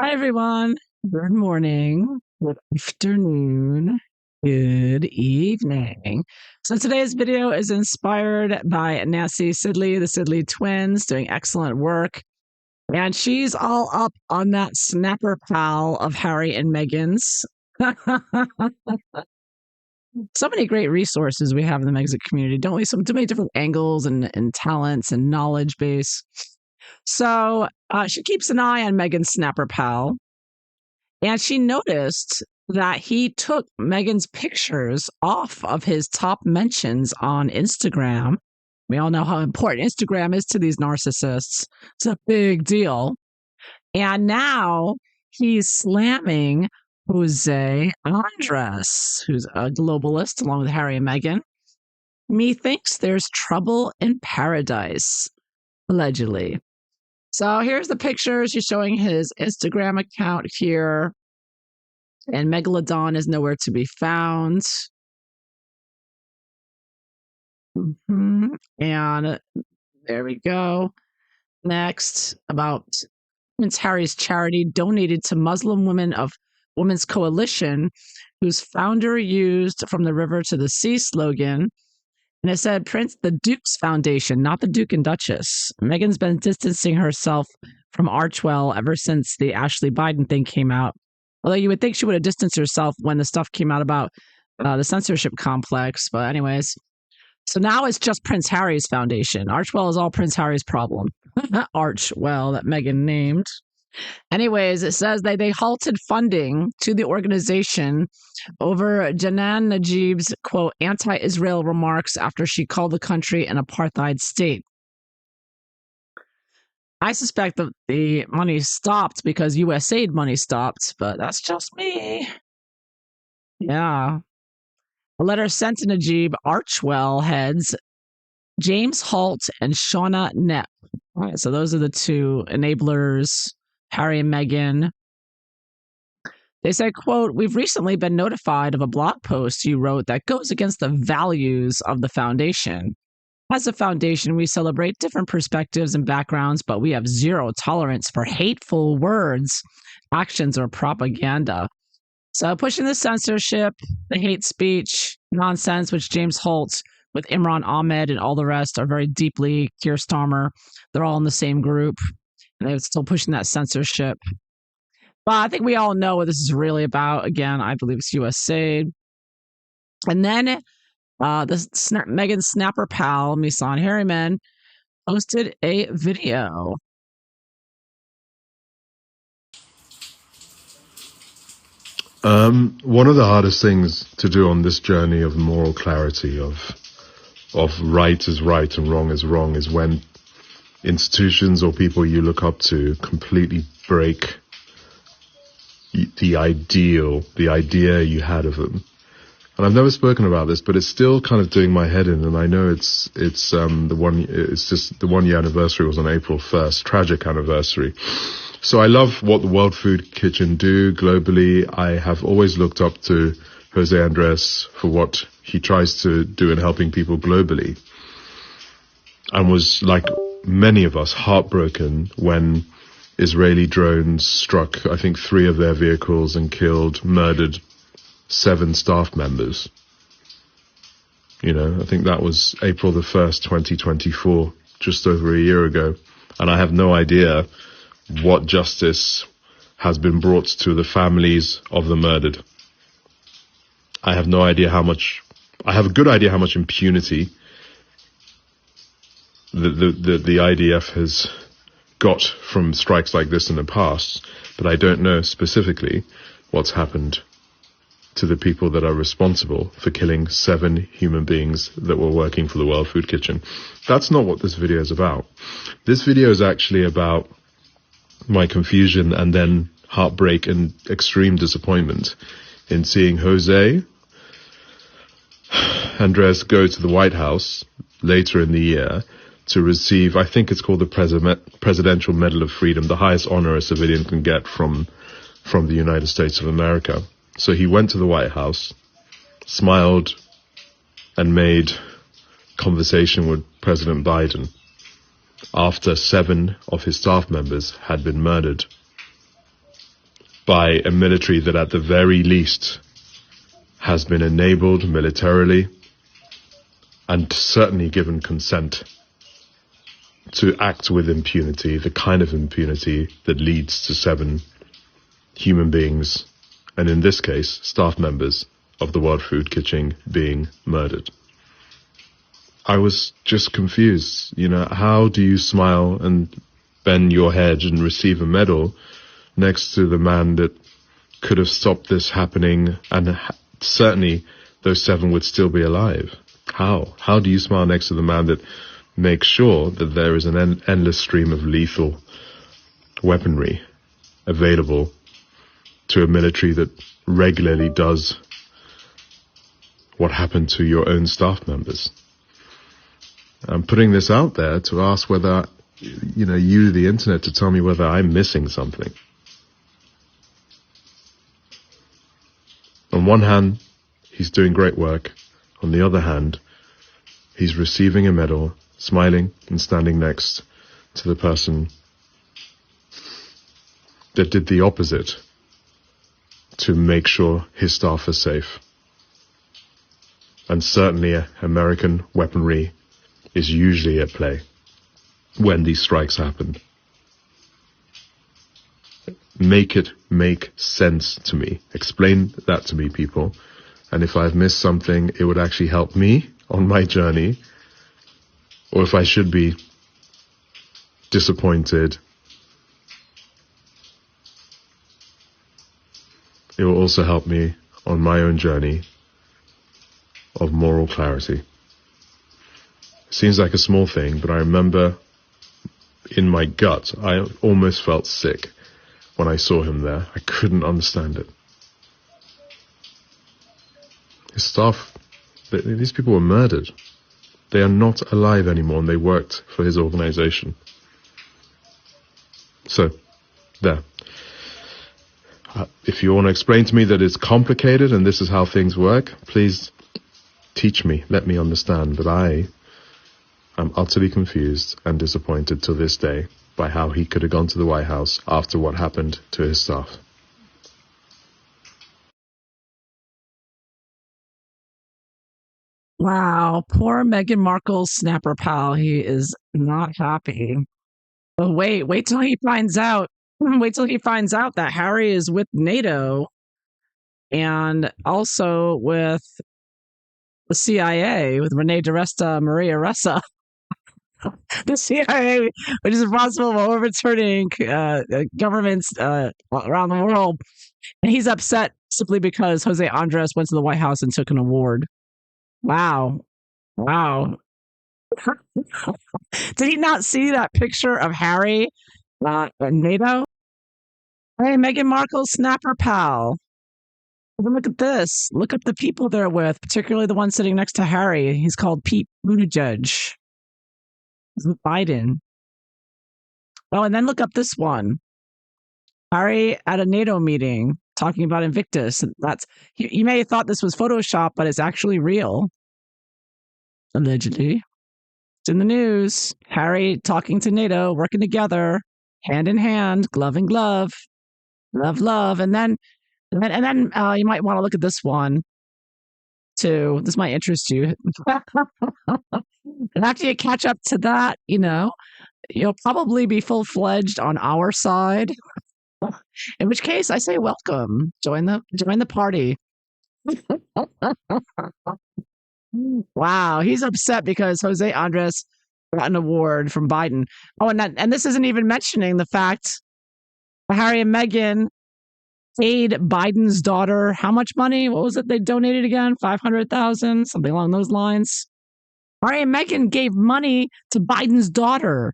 Hi, everyone. Good morning, good afternoon, good evening. So today's video is inspired by Nancy Sidley, the Sidley twins, doing excellent work. And she's all up on that snapper pal of Harry and Meghan's. So many great resources we have in the Megxit community, don't we? So many different angles and talents and knowledge base. So she keeps an eye on Meghan's snapper pal. And she noticed that he took Meghan's pictures off of his top mentions on Instagram. We all know how important Instagram is to these narcissists. It's a big deal. And now he's slamming Jose Andres, who's a globalist along with Harry and Meghan. Methinks there's trouble in paradise, allegedly. So here's the pictures. She's showing his Instagram account here. And Megalodon is nowhere to be found. And there we go. Next, about Prince Harry's charity donated to Muslim Women of Women's Coalition, whose founder used "From the River to the Sea" slogan. And it said the Duke's Foundation, not the Duke and Duchess. Meghan's been distancing herself from Archewell ever since the Ashley Biden thing came out. Although you would think she would have distanced herself when the stuff came out about the censorship complex. But anyways, so now it's just Prince Harry's foundation. Archewell is all Prince Harry's problem. Archewell, that Meghan named. Anyways, it says they halted funding to the organization over Janan Najib's, quote, anti-Israel remarks after she called the country an apartheid state. I suspect that the money stopped because USAID money stopped, but that's just me. Yeah. A letter sent to Najib, Archewell heads James Holt and Shauna Knepp. All right, so those are the two enablers, Harry and Meghan. They said, quote, we've recently been notified of a blog post you wrote that goes against the values of the foundation. As a foundation, we celebrate different perspectives and backgrounds, but we have zero tolerance for hateful words, actions, or propaganda. So pushing the censorship, the hate speech, nonsense, which James Holt with Imran Ahmed and all the rest are very deeply, Keir Starmer, they're all in the same group, and they're still pushing that censorship. But I think we all know what this is really about. Again, I believe it's USAID. And then Meghan's snapper pal, Misan Harriman, posted a video. One of the hardest things to do on this journey of moral clarity, of right is right and wrong is wrong, is when institutions or people you look up to completely break the idea you had of them. And I've never spoken about this, but it's still kind of doing my head in. And I know it's just the 1 year anniversary was on April 1st, tragic anniversary. So I love what the World Food Kitchen do globally. I have always looked up to Jose Andres for what he tries to do in helping people globally. And was, like many of us, heartbroken when Israeli drones struck, I think, 3 of their vehicles and murdered 7 staff members. You know, I think that was April the 1st, 2024, just over a year ago. And I have no idea what justice has been brought to the families of the murdered. I have no idea I have a good idea how much impunity the IDF has got from strikes like this in the past, but I don't know specifically what's happened to the people that are responsible for killing 7 human beings that were working for the World Food Kitchen. That's not what this video is about. This video is actually about my confusion and then heartbreak and extreme disappointment in seeing Jose Andres go to the White House later in the year to receive, I think it's called the Presidential Medal of Freedom, the highest honor a civilian can get from the United States of America. So he went to the White House, smiled, and made conversation with President Biden after 7 of his staff members had been murdered. by a military that at the very least has been enabled militarily and certainly given consent to act with impunity, the kind of impunity that leads to 7 human beings, and in this case, staff members of the World Food Kitchen being murdered. I was just confused. How do you smile and bend your head and receive a medal next to the man that could have stopped this happening, and certainly those 7 would still be alive? How do you smile next to the man that makes sure that there is an endless stream of lethal weaponry available to a military that regularly does what happened to your own staff members? I'm putting this out there to ask whether, you, the internet, to tell me whether I'm missing something. On one hand, he's doing great work. On the other hand, he's receiving a medal, smiling and standing next to the person that did the opposite to make sure his staff are safe. And certainly American weaponry is usually at play when these strikes happen. Make it make sense to me. Explain that to me, people. And if I've missed something, it would actually help me on my journey. Or if I should be disappointed, it will also help me on my own journey of moral clarity. It seems like a small thing, but I remember in my gut, I almost felt sick when I saw him there. I couldn't understand it. His staff, these people were murdered. They are not alive anymore, and they worked for his organization. So, there. If you want to explain to me that it's complicated and this is how things work, please teach me, let me understand. But I am utterly confused and disappointed to this day by how he could have gone to the White House after what happened to his staff. Wow, poor Meghan Markle's snapper pal. He is not happy. But wait till he finds out. Wait till he finds out that Harry is with NATO and also with the CIA, with Renee DiResta, Maria Ressa. The CIA, which is responsible for overturning governments around the world. And he's upset simply because Jose Andres went to the White House and took an award. Wow. Did he not see that picture of Harry at NATO? Hey, Meghan Markle's snapper pal. Look at this. Look at the people they're with, particularly the one sitting next to Harry. He's called Pete Buttigieg. He's with Biden. Oh, and then look up this one. Harry at a NATO meeting talking about Invictus. That's you may have thought this was Photoshop, but it's actually real. Allegedly. It's in the news. Harry talking to NATO, working together, hand in hand, glove in glove, love. And then you might want to look at this one too. This might interest you. And after you catch up to that, you'll probably be full-fledged on our side. In which case, I say welcome. Join the party. Wow, he's upset because Jose Andres got an award from Biden. Oh, and this isn't even mentioning the fact that Harry and Meghan paid Biden's daughter how much money? What was it they donated again? $500,000, something along those lines. Harry and Meghan gave money to Biden's daughter.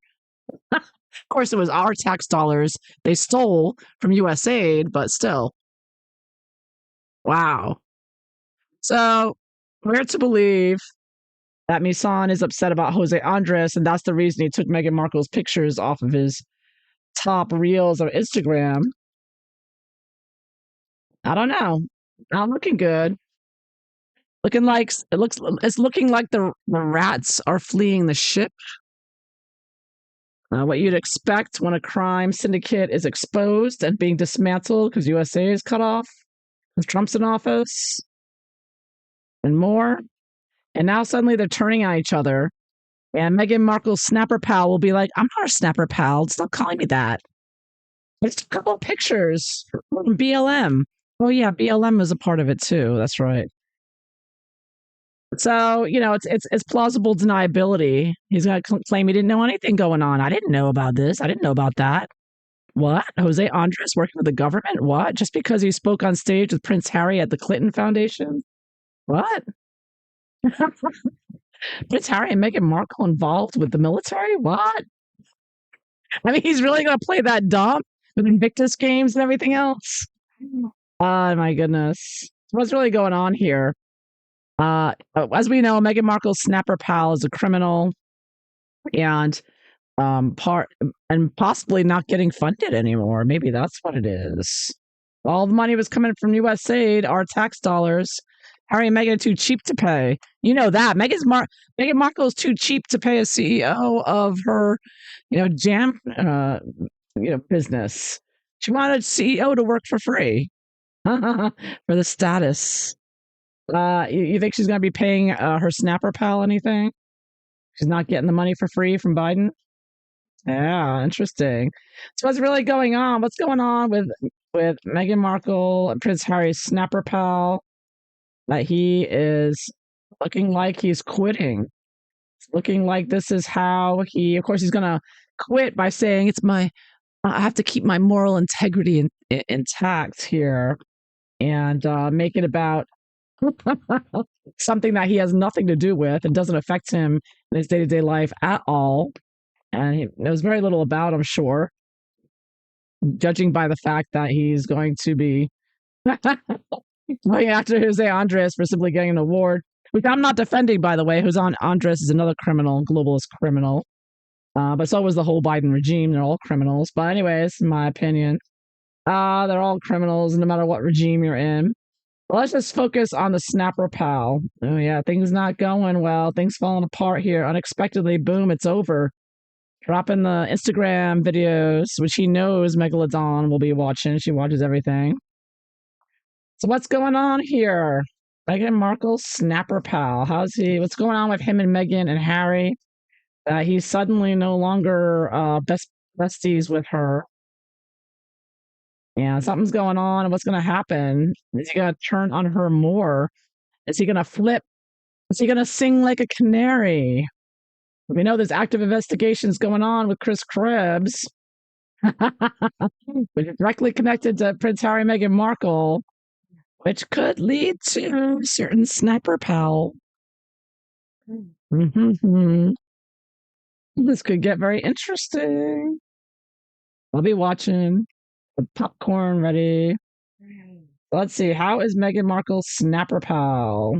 Of course, it was our tax dollars they stole from USAID, but still. Wow. So, we're to believe that Misan is upset about Jose Andres, and that's the reason he took Meghan Markle's pictures off of his top reels on Instagram. I don't know. Not looking good. It's looking like the rats are fleeing the ship. What you'd expect when a crime syndicate is exposed and being dismantled because USA is cut off, because Trump's in office, and more. And now suddenly they're turning on each other. And Meghan Markle's snapper pal will be like, I'm not a snapper pal. Stop calling me that. There's a couple of pictures from BLM. Oh, yeah, BLM is a part of it too. That's right. So, it's plausible deniability. He's going to claim he didn't know anything going on. I didn't know about this. I didn't know about that. What? Jose Andres working with the government? What? Just because he spoke on stage with Prince Harry at the Clinton Foundation? What? Prince Harry and Meghan Markle involved with the military? What? I mean, he's really going to play that dumb with Invictus games and everything else? Oh, my goodness. What's really going on here? As we know, Meghan Markle's snapper pal is a criminal and possibly not getting funded anymore. Maybe that's what it is. All the money was coming from U.S. aid, our tax dollars. Harry and Meghan are too cheap to pay. You know that. Meghan Markle is too cheap to pay a CEO of her, jam, business. She wanted CEO to work for free for the status. You think she's going to be paying her snapper pal anything? She's not getting the money for free from Biden? Yeah, interesting. So what's really going on? What's going on with Meghan Markle and Prince Harry's snapper pal? That he is looking like he's quitting. It's looking like this is how of course, he's going to quit by saying I have to keep my moral integrity intact here and make it about something that he has nothing to do with and doesn't affect him in his day-to-day life at all. And he knows very little about, I'm sure, judging by the fact that he's going to be going after Jose Andres for simply getting an award, which I'm not defending, by the way. Jose Andres is another criminal, globalist criminal. But so was the whole Biden regime. They're all criminals. But anyways, in my opinion, they're all criminals no matter what regime you're in. Well, let's just focus on the snapper pal. Oh, yeah, things not going well. Things falling apart here. Unexpectedly, boom, it's over. Dropping the Instagram videos, which he knows Megalodon will be watching. She watches everything. So what's going on here? Meghan Markle's snapper pal. What's going on with him and Meghan and Harry? He's suddenly no longer besties with her. Yeah, something's going on. And what's going to happen? Is he going to turn on her more? Is he going to flip? Is he going to sing like a canary? We know there's active investigations going on with Chris Krebs, which is directly connected to Prince Harry and Meghan Markle, which could lead to certain sniper pal. Mm-hmm. This could get very interesting. I'll be watching. The popcorn ready. Let's see. How is Meghan Markle's snapper pal?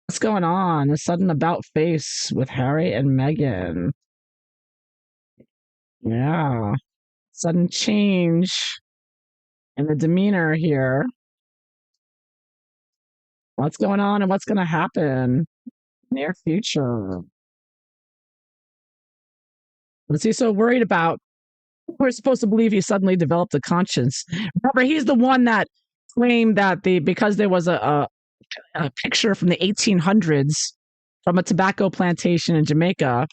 What's going on? A sudden about face with Harry and Meghan. Yeah. Sudden change in the demeanor here. What's going on and what's going to happen near future? What's he so worried about? We're supposed to believe he suddenly developed a conscience. Remember, he's the one that claimed that because there was a picture from the 1800s from a tobacco plantation in Jamaica,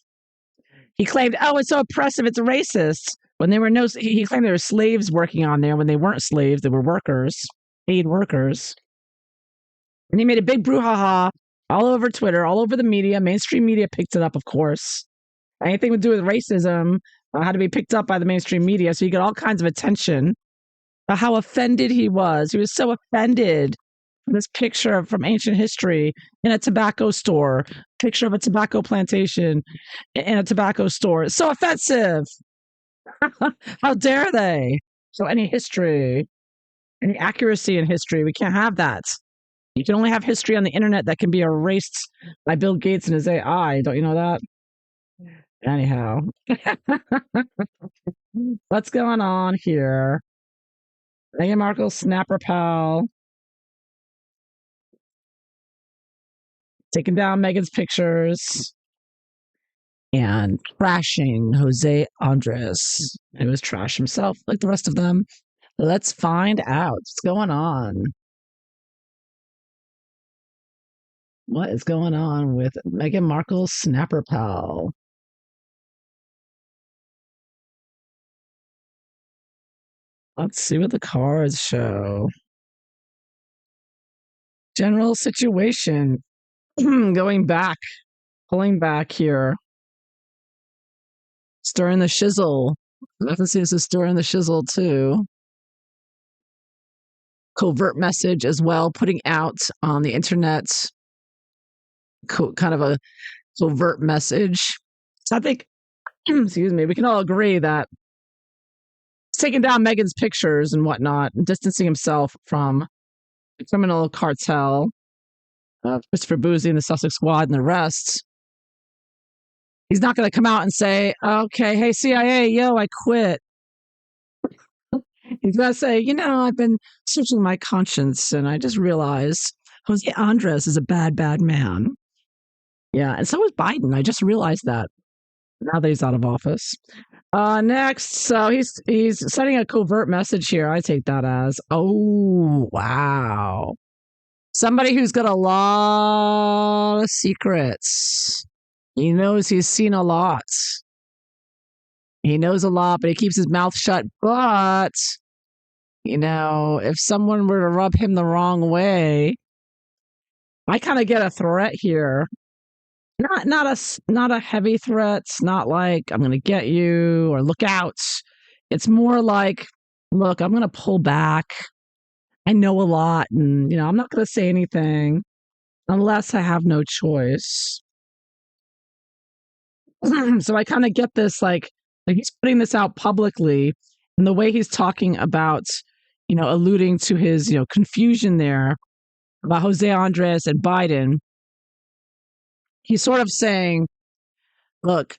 he claimed, oh, it's so oppressive, it's racist. When there were he claimed there were slaves working on there when they weren't slaves, they were workers, paid workers. And he made a big brouhaha all over Twitter, all over the media. Mainstream media picked it up, of course. Anything to do with racism had to be picked up by the mainstream media. So you get all kinds of attention about how offended he was. He was so offended from this picture from ancient history in a tobacco store, picture of a tobacco plantation in a tobacco store. It's so offensive. How dare they? So any history, any accuracy in history, we can't have that. You can only have history on the internet that can be erased by Bill Gates and his AI. Don't you know that? Anyhow, what's going on here? Meghan Markle's snapper pal taking down Meghan's pictures. and trashing Jose Andres, who was trash himself like the rest of them. Let's find out what's going on. What is going on with Meghan Markle's snapper pal? Let's see what the cards show. General situation. Going back, pulling back here. Stirring the shizzle. I can see this is stirring the shizzle too. Covert message as well, putting out on the internet kind of a covert message. So I think, excuse me, we can all agree that taking down Meghan's pictures and whatnot, and distancing himself from the criminal cartel, Christopher Boozy and the Sussex Squad and the rest. He's not going to come out and say, okay, hey, CIA, yo, I quit. He's going to say, I've been searching my conscience and I just realized Jose Andres is a bad, bad man. Yeah, and so is Biden. I just realized that now that he's out of office. Next, so he's sending a covert message here. I take that as, oh, wow. Somebody who's got a lot of secrets. He knows he's seen a lot. He knows a lot, but he keeps his mouth shut. But, if someone were to rub him the wrong way, I kind of get a threat here. Not a heavy threat. It's not like I'm going to get you or look out. It's more like, look, I'm going to pull back. I know a lot, and I'm not going to say anything unless I have no choice. So I kind of get this, like he's putting this out publicly, and the way he's talking about, alluding to his, confusion there about Jose Andres and Biden. He's sort of saying, look,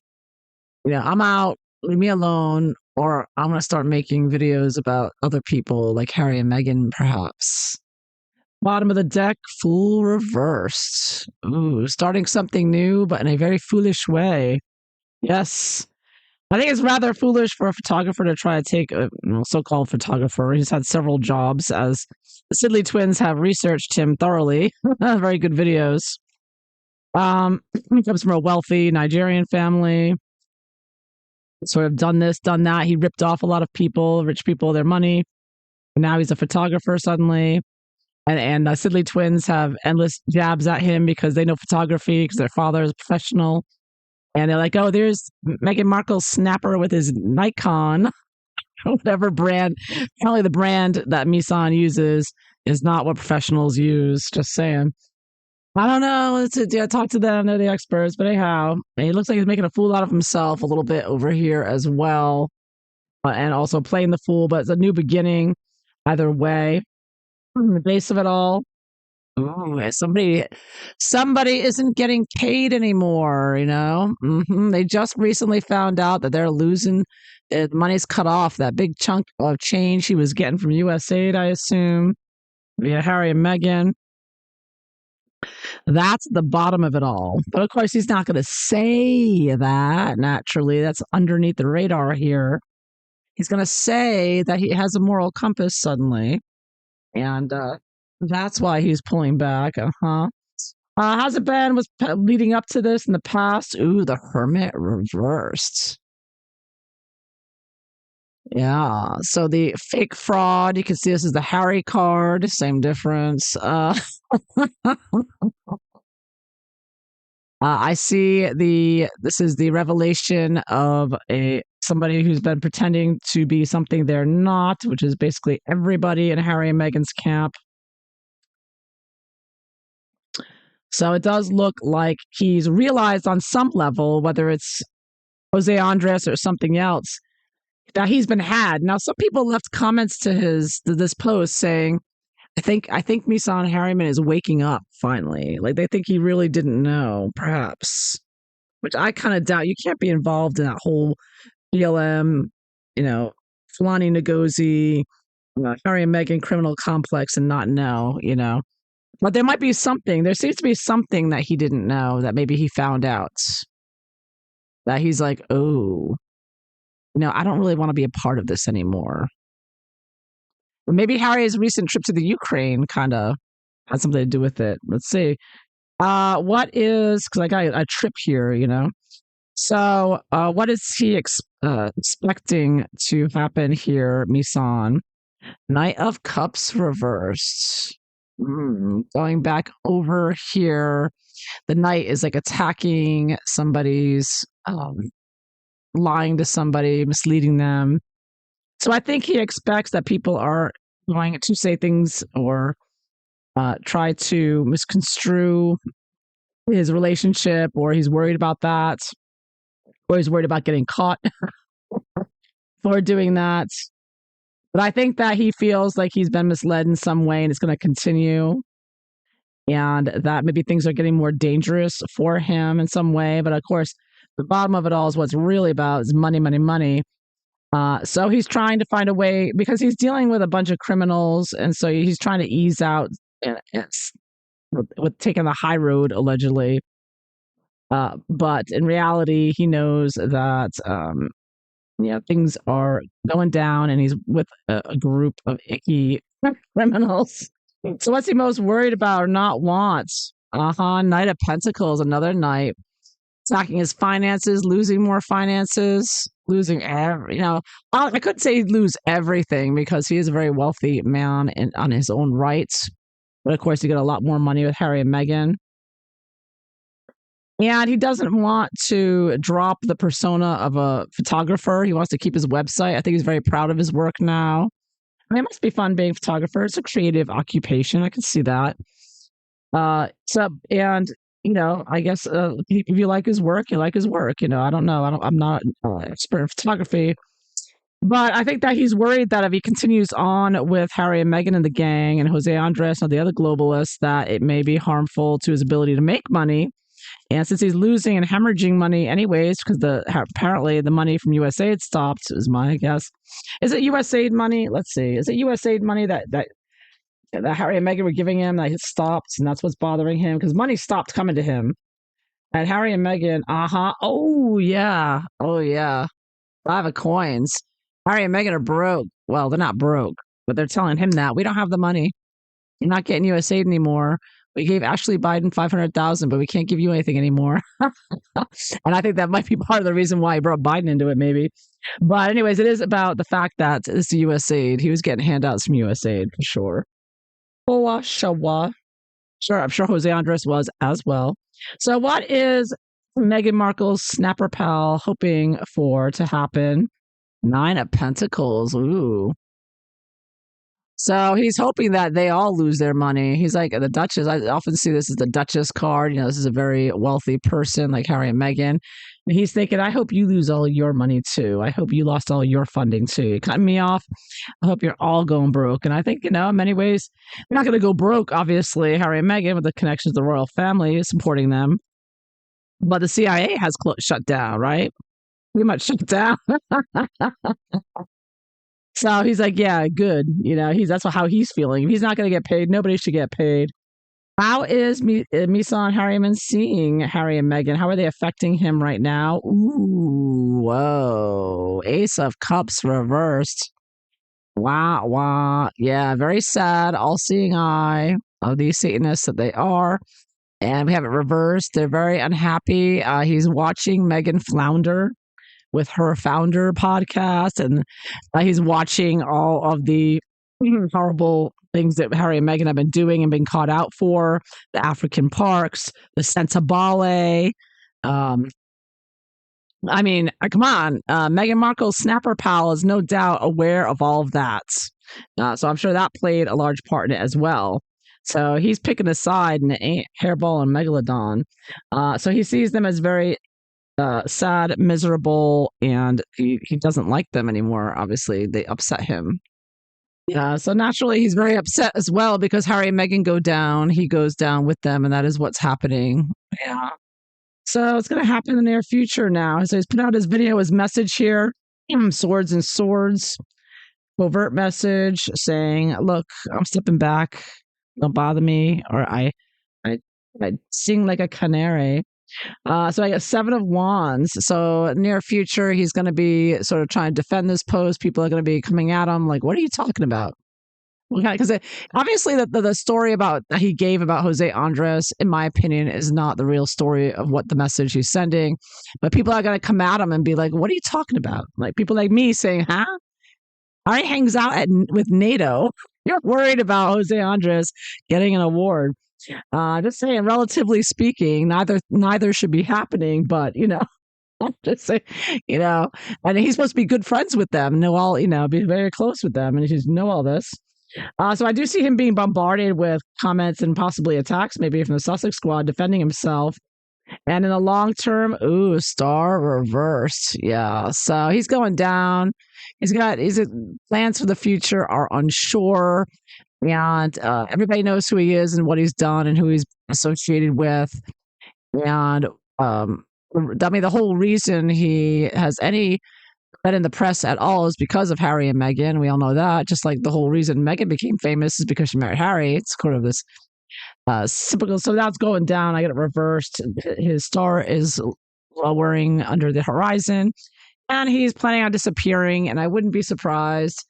I'm out, leave me alone, or I'm going to start making videos about other people like Harry and Meghan, perhaps. Bottom of the deck, fool reversed. Ooh, starting something new, but in a very foolish way. Yes. I think it's rather foolish for a photographer to try to take a so-called photographer. He's had several jobs, as the Sidley twins have researched him thoroughly. Very good videos. He comes from a wealthy Nigerian family. Sort of done this, done that. He ripped off a lot of people, rich people, their money. Now he's a photographer suddenly. And Sidley twins have endless jabs at him because they know photography because their father is a professional. And they're like, oh, there's Meghan Markle's snapper with his Nikon, whatever brand. Apparently the brand that Misan uses is not what professionals use. Just saying. I don't know. Talk to them. They're the experts. But anyhow, he looks like he's making a fool out of himself a little bit over here as well. And also playing the fool, but it's a new beginning either way. The base of it all. Ooh, somebody isn't getting paid anymore, They just recently found out that they're losing, the money's cut off, that big chunk of change he was getting from USAID, I assume, via Harry and Meghan. That's the bottom of it all. But of course, he's not going to say that, naturally. That's underneath the radar here. He's going to say that he has a moral compass suddenly. And that's why he's pulling back. How's it been? Was leading up to this in the past? Ooh, the Hermit reversed. Yeah. So the fake fraud, you can see this is the Harry card. Same difference. I see this is the revelation of somebody who's been pretending to be something they're not, which is basically everybody in Harry and Meghan's camp. So it does look like he's realized on some level, whether it's Jose Andres or something else, that he's been had. Now, some people left comments to this post saying, I think Misan Harriman is waking up finally. Like they think he really didn't know, perhaps. Which I kind of doubt. You can't be involved in that whole BLM, Fulani Ngozi, Harry and Meghan criminal complex and not know, But there might be something. There seems to be something that he didn't know that maybe he found out. that he's like, oh, I don't really want to be a part of this anymore. Or maybe Harry's recent trip to the Ukraine kind of had something to do with it. Let's see. What is, because I got a trip here, So, what is he expecting to happen here, Misan? Knight of Cups reversed. Going back over here, the knight is like attacking somebody's, lying to somebody, misleading them. So I think he expects that people are going to say things or try to misconstrue his relationship, or he's worried about that, or he's worried about getting caught for doing that. But I think that he feels like he's been misled in some way and it's going to continue, and that maybe things are getting more dangerous for him in some way. But of course, the bottom of it all is what's really about is money, money, money. So he's trying to find a way because he's dealing with a bunch of criminals, and so he's trying to ease out with taking the high road allegedly. But in reality, he knows that things are going down, and he's with a group of icky criminals. So what's he most worried about or not want? Knight of Pentacles, another knight. Attacking his finances, losing more finances, losing I couldn't say he'd lose everything because he is a very wealthy man on his own rights. But of course, he got a lot more money with Harry and Meghan. And he doesn't want to drop the persona of a photographer. He wants to keep his website. I think he's very proud of his work now. I mean, it must be fun being a photographer. It's a creative occupation. I can see that. I guess if you like his work, you like his work. I don't know. I'm not an expert in photography, but I think that he's worried that if he continues on with Harry and Meghan and the gang and Jose Andres and the other globalists, that it may be harmful to his ability to make money. And since he's losing and hemorrhaging money anyways, because apparently the money from USAID stopped, is my guess. Is it USAID money? Let's see. Is it USAID money that Harry and Meghan were giving him that it stopped, and that's what's bothering him? Because money stopped coming to him. And Harry and Meghan, oh yeah, 5 of coins. Harry and Meghan are broke. Well, they're not broke, but they're telling him that we don't have the money. You're not getting USAID anymore. We gave Ashley Biden $500,000, but we can't give you anything anymore. And I think that might be part of the reason why he brought Biden into it, maybe. But anyways, it is about the fact that it's the USAID. He was getting handouts from USAID for sure. Sure, I'm sure Jose Andres was as well. So what is Meghan Markle's snapper pal hoping for to happen? 9 of Pentacles. Ooh. So he's hoping that they all lose their money. He's like the Duchess. I often see this as the Duchess card. This is a very wealthy person like Harry and Meghan. And he's thinking, I hope you lose all your money too. I hope you lost all your funding too. You're cutting me off. I hope you're all going broke. And I think, in many ways, you're not going to go broke, obviously, Harry and Meghan, with the connections to the royal family supporting them. But the CIA has shut down, right? Pretty much shut down. So he's like, yeah, good. That's how he's feeling. If he's not going to get paid, nobody should get paid. How is Misan Harriman seeing Harry and Meghan? How are they affecting him right now? Ooh, whoa. Ace of Cups reversed. Wow. Yeah, very sad. All-seeing eye of these Satanists that they are. And we have it reversed. They're very unhappy. He's watching Meghan flounder with her founder podcast, and he's watching all of the horrible things that Harry and Meghan have been doing and been caught out for, the African parks, the Sentabale. I mean, come on. Meghan Markle's snapper pal is no doubt aware of all of that. So I'm sure that played a large part in it as well. So he's picking a side, and it ain't Hairball and Megalodon. So he sees them as very sad, miserable, and he doesn't like them anymore. Obviously, they upset him. Yeah, so naturally he's very upset as well because Harry and Meghan go down. He goes down with them, and that is what's happening. Yeah. So it's going to happen in the near future now. So he's put out his video, his message here, swords and swords, covert message saying, look, I'm stepping back. Don't bother me. Or I sing like a canary. So I got 7 of Wands. So near future, he's going to be sort of trying to defend this post. People are going to be coming at him like, "What are you talking about?" Because obviously the story about that he gave about Jose Andres, in my opinion, is not the real story of what the message he's sending. But people are going to come at him and be like, "What are you talking about?" Like people like me saying, "Huh? Harry hangs out with NATO. You're worried about Jose Andres getting an award." Just saying, relatively speaking, neither should be happening. But just say, and he's supposed to be good friends with them, know all, be very close with them, and he should know all this. So I do see him being bombarded with comments and possibly attacks, maybe from the Sussex squad, defending himself. And in the long term, ooh, star reversed. Yeah. So he's going down. His plans for the future are unsure. And everybody knows who he is and what he's done and who he's associated with. And the whole reason he has any been in the press at all is because of Harry and Meghan. We all know that. Just like the whole reason Meghan became famous is because she married Harry. It's sort of this typical. So that's going down. I get it reversed. His star is lowering under the horizon, and he's planning on disappearing. And I wouldn't be surprised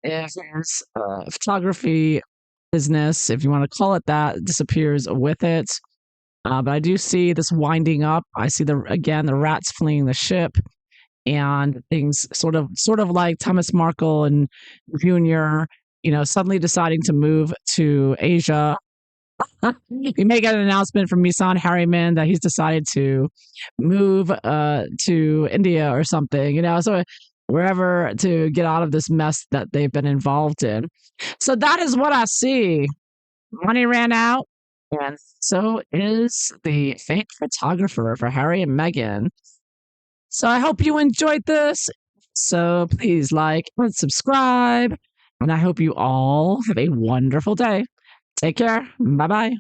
if his photography business, if you want to call it that, disappears with it. But I do see this winding up. I see the rats fleeing the ship, and things sort of like Thomas Markle and Junior, suddenly deciding to move to Asia. We may get an announcement from Misan Harriman that he's decided to move to India or something, so wherever, to get out of this mess that they've been involved in. So that is what I see. Money ran out, and so is the fake photographer for Harry and Meghan. So I hope you enjoyed this. So please like and subscribe. And I hope you all have a wonderful day. Take care. Bye bye.